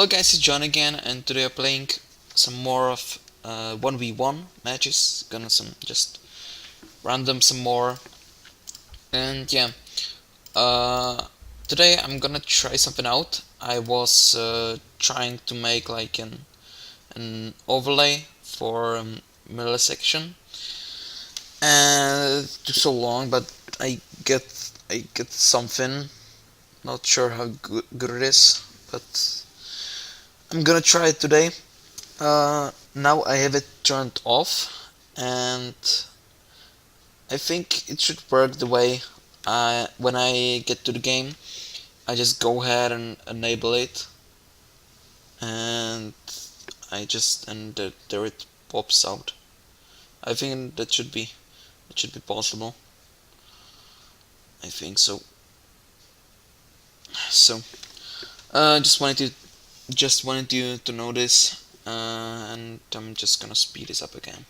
Hello guys, it's John again, and today I'm playing some more of 1v1 matches. Gonna some just random some more, and yeah. Uh, Today I'm gonna try something out. I was trying to make like an overlay for middle section, and it took so long, but I get something. Not sure how good it is, but I'm gonna try it today. Now I have it turned off, and I think it should work the way when I get to the game, I just go ahead and enable it, and there it pops out. I think that should be possible. I think so. So, just wanted you to know this, and I'm just gonna speed this up again.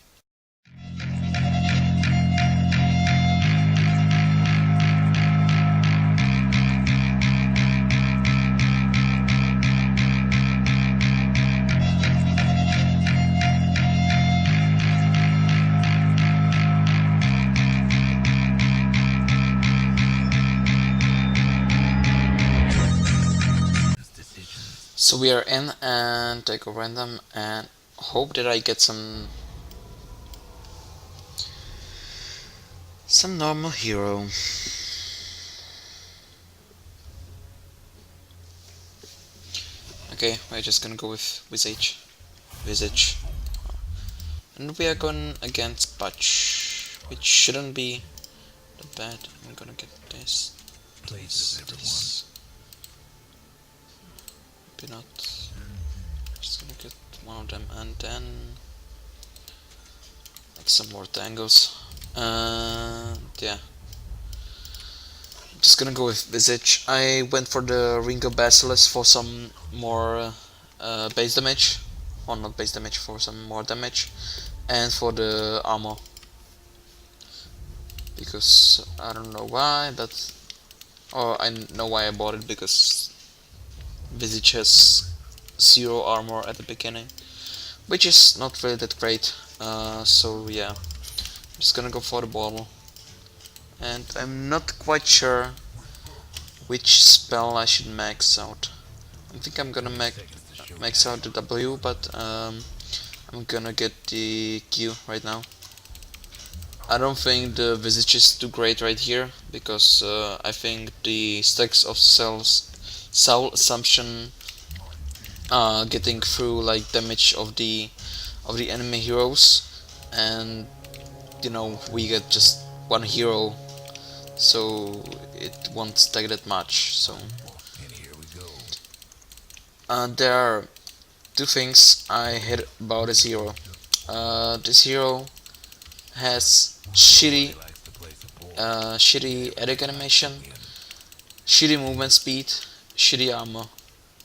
So we are in, and I go random and hope that I get some normal hero. Okay, we're just gonna go with Visage, and we are going against Butch, which shouldn't be that bad. I'm gonna get this. Maybe not. Just gonna get one of them, and then like some more tangos. Yeah. Just gonna go with Visage. I went for the Ring of Basilisk for some more base damage, or not base damage, for some more damage, and for the armor. Because I don't know why, but I know why I bought it, because Visage has 0 armor at the beginning, which is not really that great. So yeah, I'm just gonna go for the bottle. And I'm not quite sure which spell I should max out. I think I'm gonna max out the W, but I'm gonna get the Q right now. I don't think the Visage is too great right here, because I think the stacks of Soul Assumption getting through like damage of the enemy heroes, and you know, we get just one hero, so it won't stack that much. So there are two things I hate about this hero. This hero has shitty edit animation, shitty movement speed, shitty armor.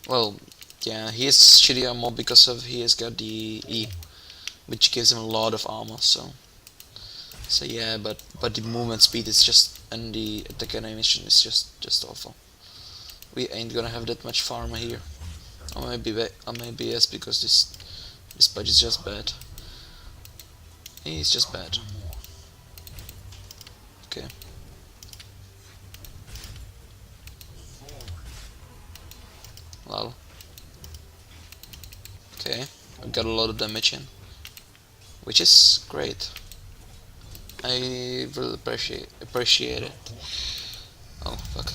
Well, yeah, he has shitty armor because he has got the E, which gives him a lot of armor. So yeah, but the movement speed is just, and the attack animation is just awful. We ain't gonna have that much farmer here. Or maybe yes, because this budget is just bad. He's just bad. Okay. Lol. Okay, I got a lot of damage in, which is great. I will appreciate it. Oh fuck.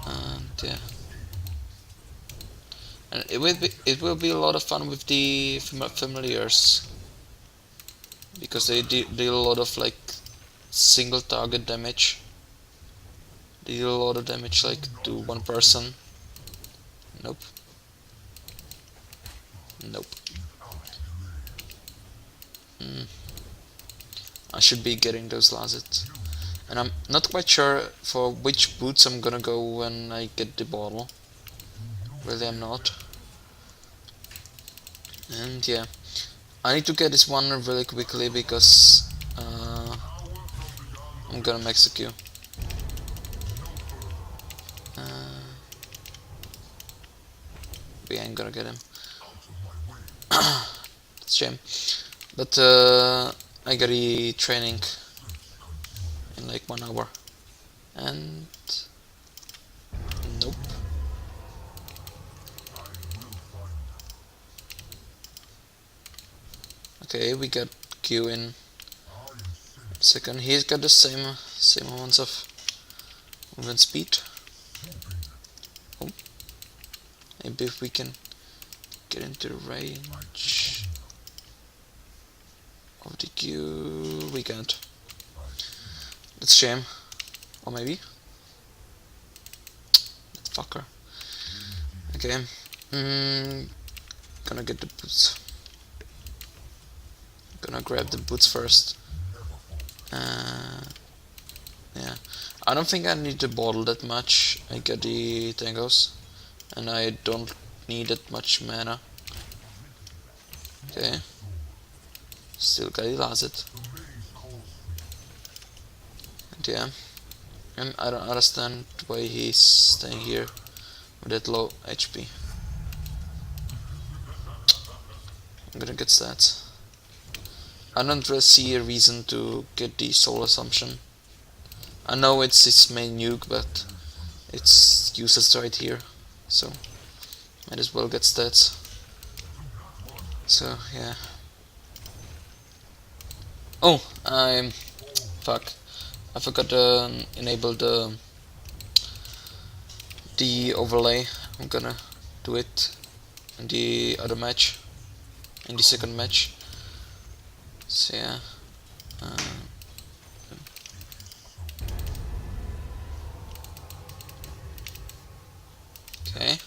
And yeah. And it will be a lot of fun with the familiars, because they deal a lot of like single target damage. They deal a lot of damage like to one person. Nope. I should be getting those lazets. And I'm not quite sure for which boots I'm gonna go when I get the bottle. Really, I'm not. And yeah, I need to get this one really quickly, because I'm gonna max the Q. we ain't gonna get him. It's a shame. But I got a training in like 1 hour. And nope. Okay, we got Q in second. He's got the same amounts of movement speed. Oh. Maybe if we can get into the range of the Q, we can't. That's a shame. Or maybe. That fucker. Okay. Gonna get the boots. Gonna grab the boots first. Yeah. I don't think I need the bottle that much. I got the tangos. And I don't need that much mana. Okay. Still got Ilazit. And yeah. And I don't understand why he's staying here with that low HP. I'm gonna get stats. I don't really see a reason to get the Soul Assumption. I know it's its main nuke, but it's useless right here, so might as well get stats. So yeah. Oh, fuck. I forgot to enable the overlay. I'm gonna do it in the other match, in the second match. So yeah. Okay.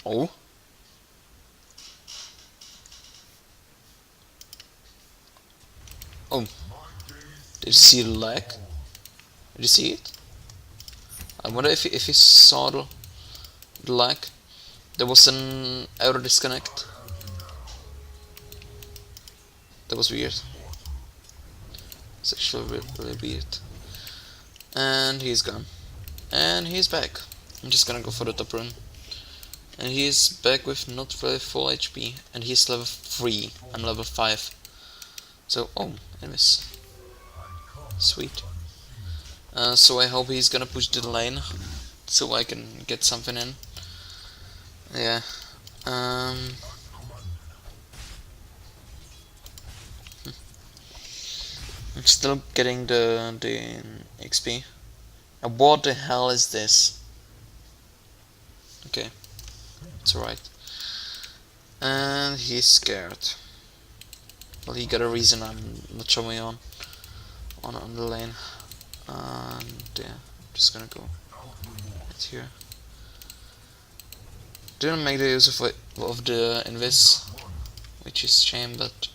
Oh. Oh. Did you see the lag? Did you see it? I wonder if he saw the lag. There was an error disconnect. That was weird. It's actually really weird. And he's gone. And he's back. I'm just gonna go for the top run. And he's back with not really full HP. And he's level 3. I'm level 5. So, oh, enemies. Sweet. So I hope he's gonna push the lane. So I can get something in. Yeah. I'm still getting the XP. What the hell is this? Okay, it's alright. And he's scared. Well, he got a reason I'm not showing on the lane. And yeah, I'm just gonna go right here. Didn't make the use of the invis, which is a shame, but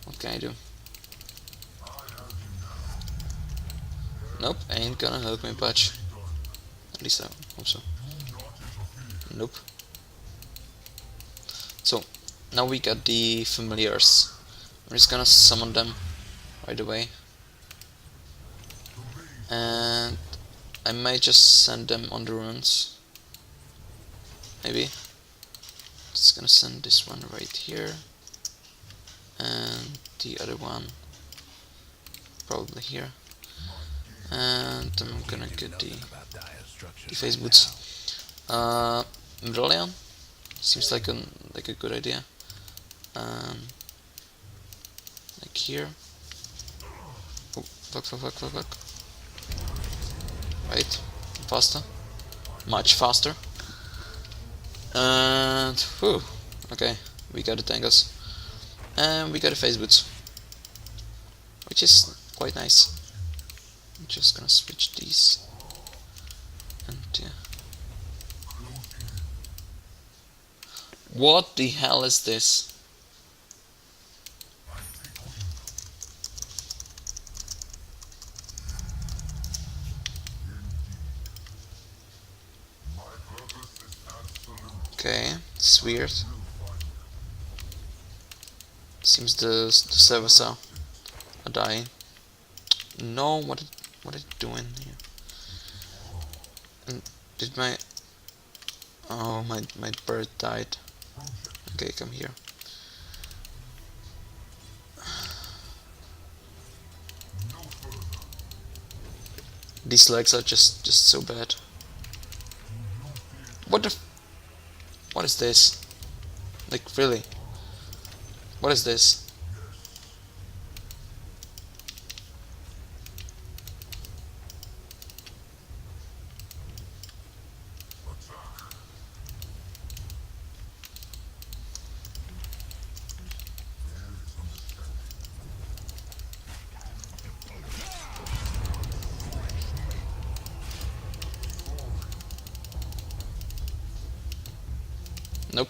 what can I do? Nope, ain't gonna help me much. At least I hope so. Nope. So, now we got the familiars. I'm just gonna summon them right away. And I might just send them on the runes. Maybe. Just gonna send this one right here. And the other one probably here. And I'm gonna get the face boots. Medallion seems like a good idea. Like here. Oh, fuck. Right, faster, much faster. And whew, okay, we got the tangos, and we got the face boots, which is quite nice. I'm just gonna switch these, and yeah. What the hell is this? Okay, it's weird. Seems the servers are dying. No, what are you doing here? And did my Oh, my bird died. Okay, come here. These legs are just so bad. What the what is this? Like, really? What is this? Nope.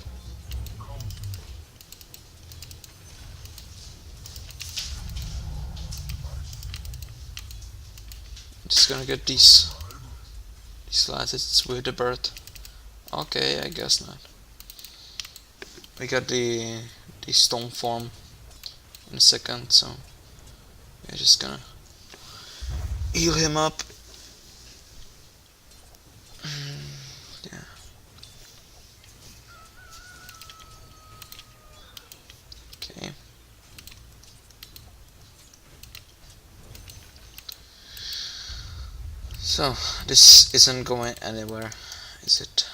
Just gonna get these slices with the bird. Okay, I guess not. We got the stone form in a second, so we're just gonna heal him up. Yeah. Okay. So this isn't going anywhere, is it?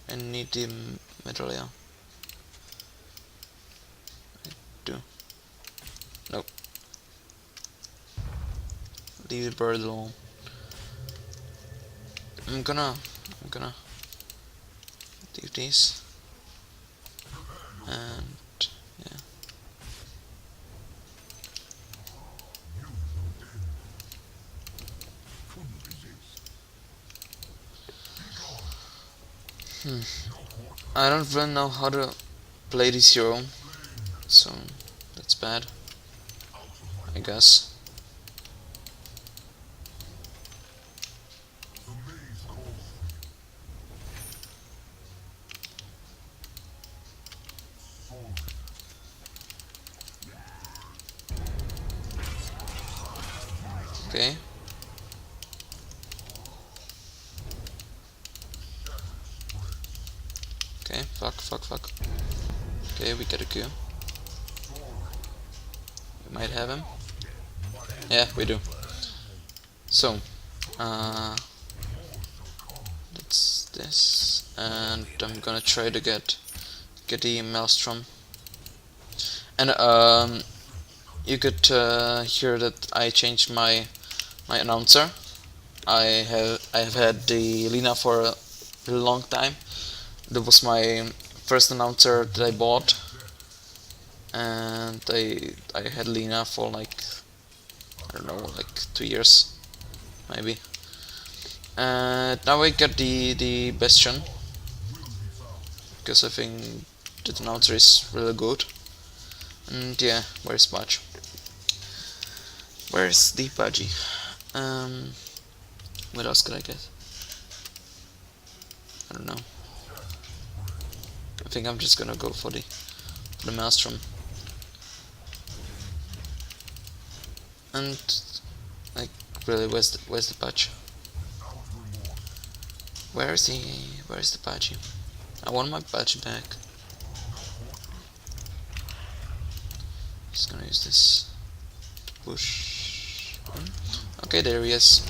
I need the medallion. I do. Nope. Leave the bird alone. I'm gonna leave these, and yeah. I don't really know how to play this hero, so that's bad, I guess. Okay. Okay, fuck. Okay, we get a Q. We might have him. Yeah, we do. So, that's this, and I'm gonna try to get the Maelstrom. And you could hear that I changed my announcer. I have had the Lina for a really long time. That was my first announcer that I bought, and I had Lina for like, I don't know, like 2 years maybe. And now I get the Bastion because I think the announcer is really good. And yeah, where's Budge? Where's the Budgie? What else could I get? I don't know. I think I'm just gonna go for the Maelstrom. And like, really, where's the Budge? Where is he? Where is the Budgie? I want my Budgie back. Just gonna use this to push. Okay, there he is.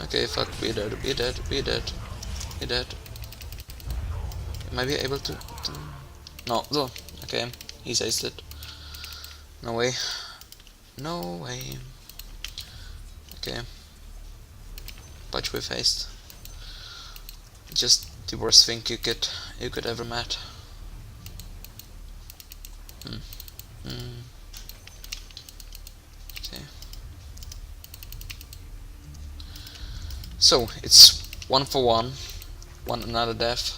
Okay, fuck, be dead. Am I be able to? No, no. Okay, he's aced it. No way. No way. Okay. Budge with haste. Just the worst thing you could ever met. Okay. So it's 1 for 1 another death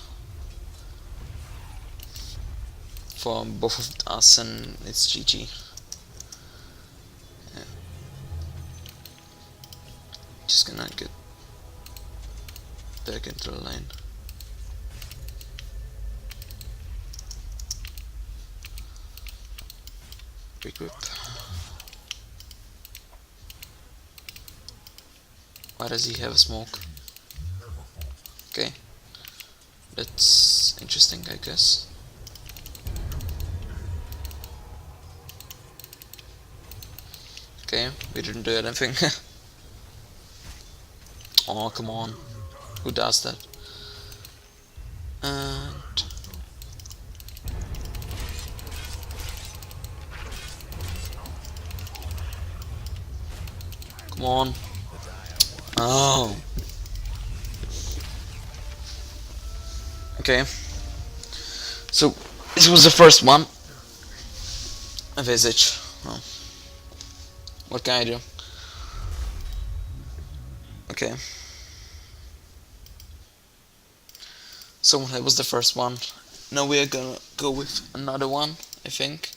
for both of us, and it's GG. Yeah. Just gonna get back into the lane. Regroup. Why does he have a smoke? Okay. That's interesting, I guess. Okay, we didn't do anything. Oh, come on. Who does that? And... come on. Oh. Okay. So, this was the first one. A visage. Oh. What can I do? Okay. So that was the first one. Now we are gonna go with another one, I think.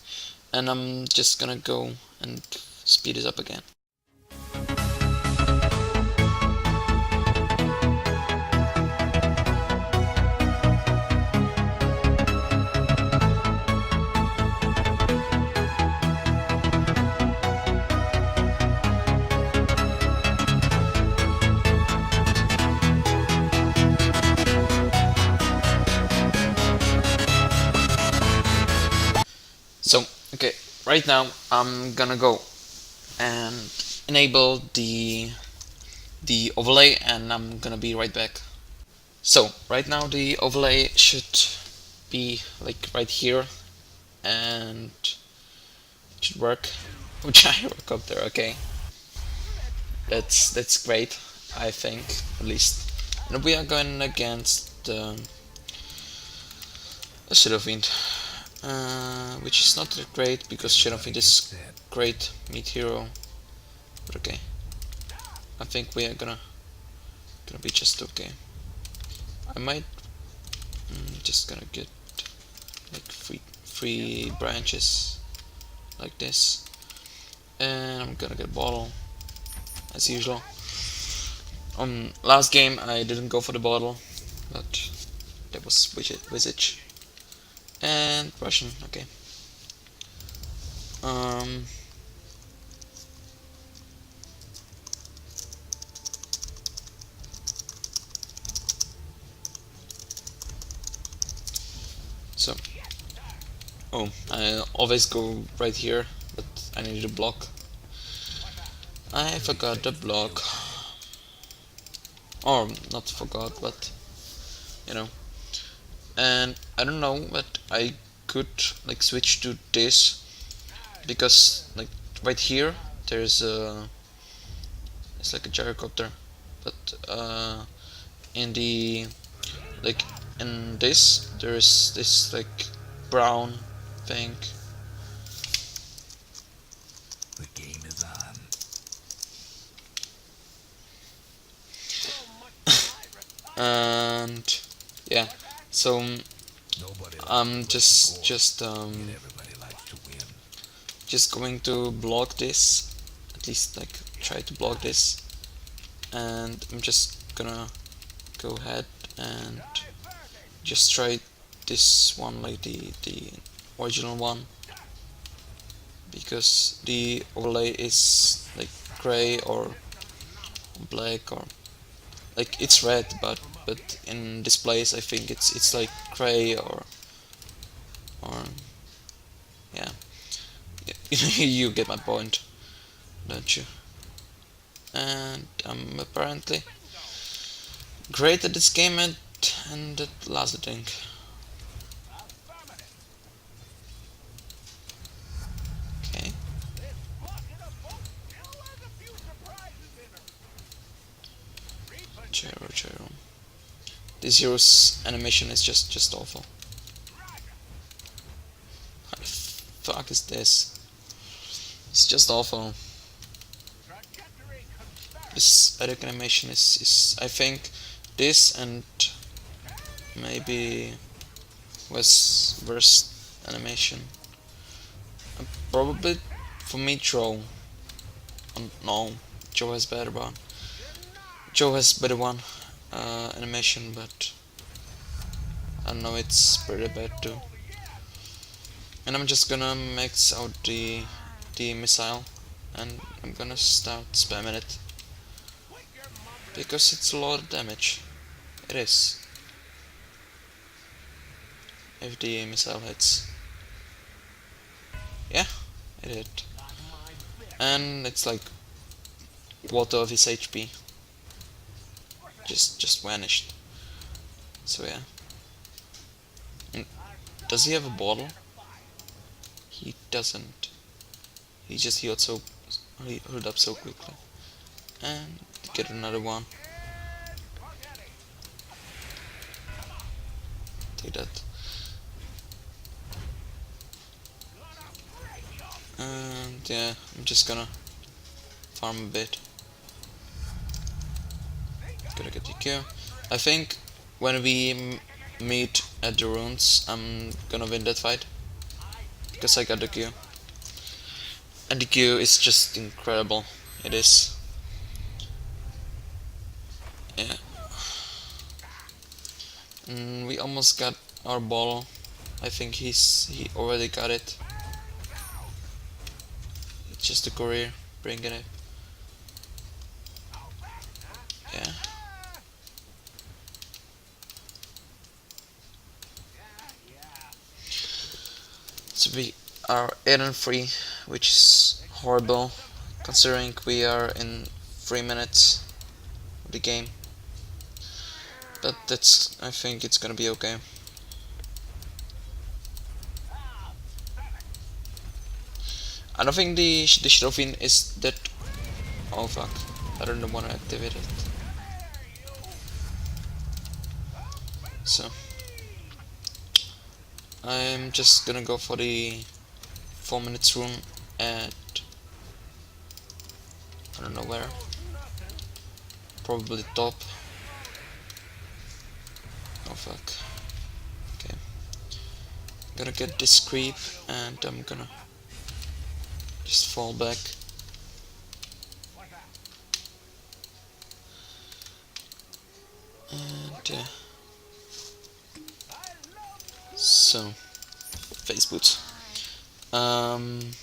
And I'm just gonna go and speed it up again. So, okay, right now I'm gonna go and enable the overlay, and I'm gonna be right back. So, right now the overlay should be like right here, and it should work. Which I work up there, okay. That's great, I think, at least. And we are going against the Shadowfiend, which is not that great because Shadowfiend is great meat hero. But okay, I think we are gonna be just okay. I might just gonna get like three branches like this, and I'm gonna get a bottle as usual. Last game I didn't go for the bottle, but that was Visage and Russian. Okay. So, oh, I always go right here, but I need to block. I forgot the block. Or not forgot, but you know. And I don't know, but I could like switch to this because like right here there's it's like a gyrocopter, but in the like in this there's this like brown thing. The game is on. And yeah, so I'm just going to block this, at least like try to block this, and I'm just gonna go ahead and just try this one like the original one, because the overlay is like gray or black, or like it's red, but in displays I think it's like gray or yeah. You get my point, don't you? And I'm apparently great at this game, and at last I think. Okay. Gyro. This hero's animation is just awful. What the fuck is this? It's just awful. This edit animation is I think this and maybe was worst animation. Probably for me Joe. No, Joe has better one. Joe has better one animation, but I don't know, it's pretty bad too. And I'm just gonna max out the missile, and I'm gonna start spamming it. Because it's a lot of damage. It is. If the missile hits. Yeah, it hit. And it's like quarter of his HP. Just vanished. So yeah. And does he have a bottle? He doesn't. He just healed up so quickly. And get another one. Take that. And yeah, I'm just gonna farm a bit. Gonna get the Q. I think when we meet at the ruins, I'm gonna win that fight. Because I got the Q. And the Q is just incredible. It is. Yeah. We almost got our ball. I think he already got it. It's just a courier bringing it. Yeah. So we are 8-3, which is horrible considering we are in 3 minutes of the game. But I think it's gonna be okay. I don't think the Shirofin is that. Oh fuck! I don't want to activate it. So I'm just gonna go for the 4 minutes rune at I don't know where. Probably top. Oh fuck. Okay. Gonna get this creep and I'm gonna just fall back. And yeah. So face boots. I'm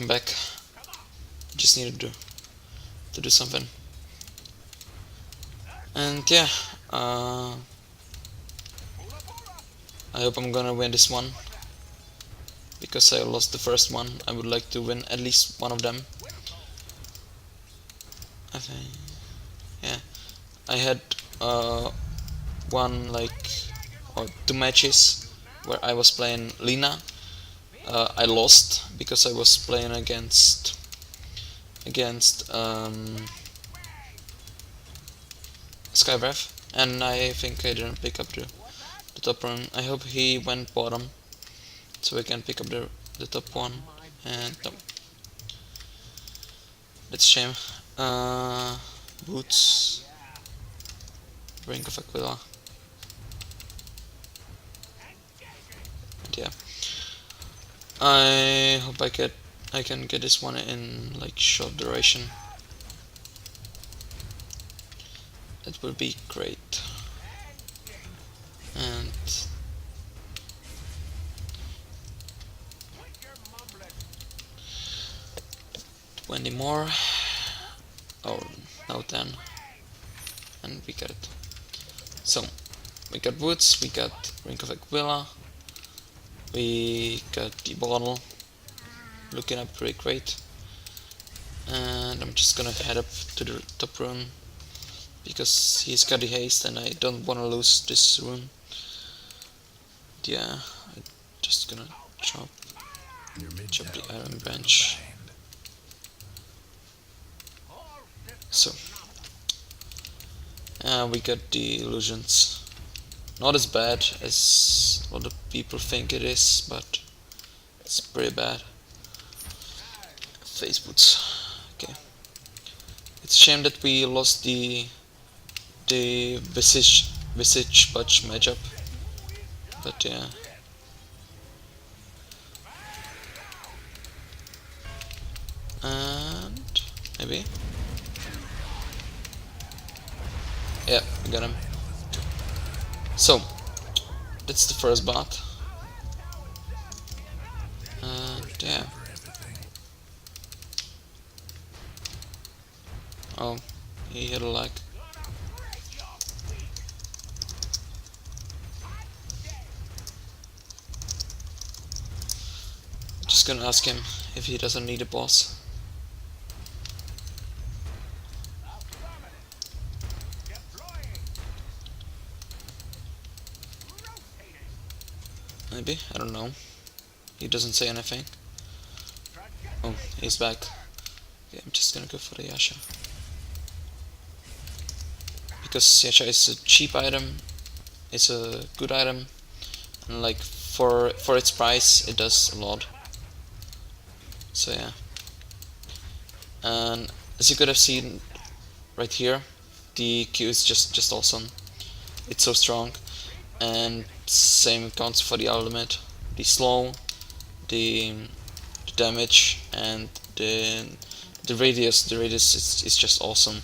back. Just needed to do something. And yeah, I hope I'm gonna win this one. Because I lost the first one, I would like to win at least one of them. I think, yeah. I had one or 2 matches where I was playing Lina. I lost because I was playing against Skywrath, and I think I didn't pick up the top run. I hope he went bottom so I can pick up the top one, and no. That's a shame. Boots, Brink of Aquila, and yeah. I hope I can get this one in like short duration. That would be great. And 20 more. Oh, now 10. And we got it. So, we got Woods, we got Brink of Aquila, we got the bottle, looking up pretty great. And I'm just gonna head up to the top rune because he's got the haste and I don't wanna lose this rune. Yeah, I'm just gonna chop the iron bench. So, we got the illusions. Not as bad as a lot of people think it is, but it's pretty bad. Face boots. Okay. It's a shame that we lost the Visage Butch matchup. But yeah. And maybe. Yeah, we got him. So that's the first bot. And yeah. Oh, He hit a lag. Just gonna ask him if he doesn't need a boss. Maybe, I don't know. He doesn't say anything. Oh, he's back. Okay, I'm just gonna go for the Yasha. Because Yasha is a cheap item, it's a good item, and like for its price it does a lot. So yeah. And as you could have seen right here, the Q is just awesome. It's so strong. And same counts for the ultimate. The slow, the damage, and the radius. The radius is just awesome.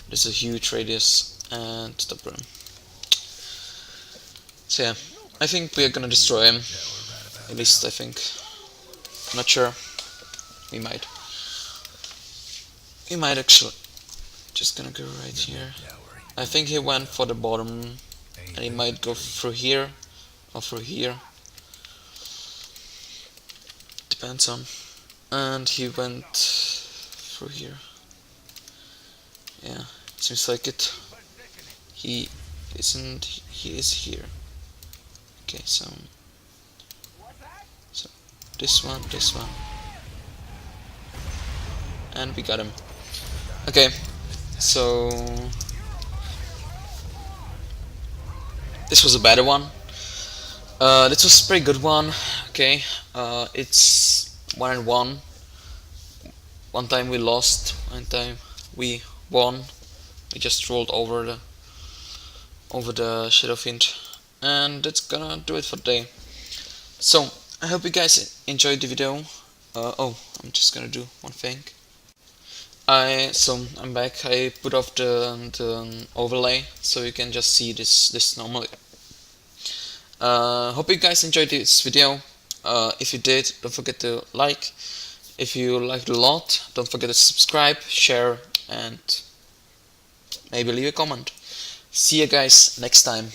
There's a huge radius, and stop run. So yeah, I think we are gonna destroy him. At least I think. Not sure. We might. We might actually. Just gonna go right here. I think he went for the bottom, and he might go through here or through here. Depends on. And he went through here. Yeah, seems like it. He isn't. He is here. Okay, so this one, and we got him. Okay, so this was a better one. This was a pretty good one. Okay, it's 1-1. One time we lost, one time we won. We just rolled over the Shadow Fiend, and that's gonna do it for today. So I hope you guys enjoyed the video. Oh, I'm just gonna do one thing. I'm back. I put off the overlay so you can just see this normally. Hope you guys enjoyed this video. If you did, don't forget to like. If you liked it a lot, don't forget to subscribe, share, and maybe leave a comment. See you guys next time.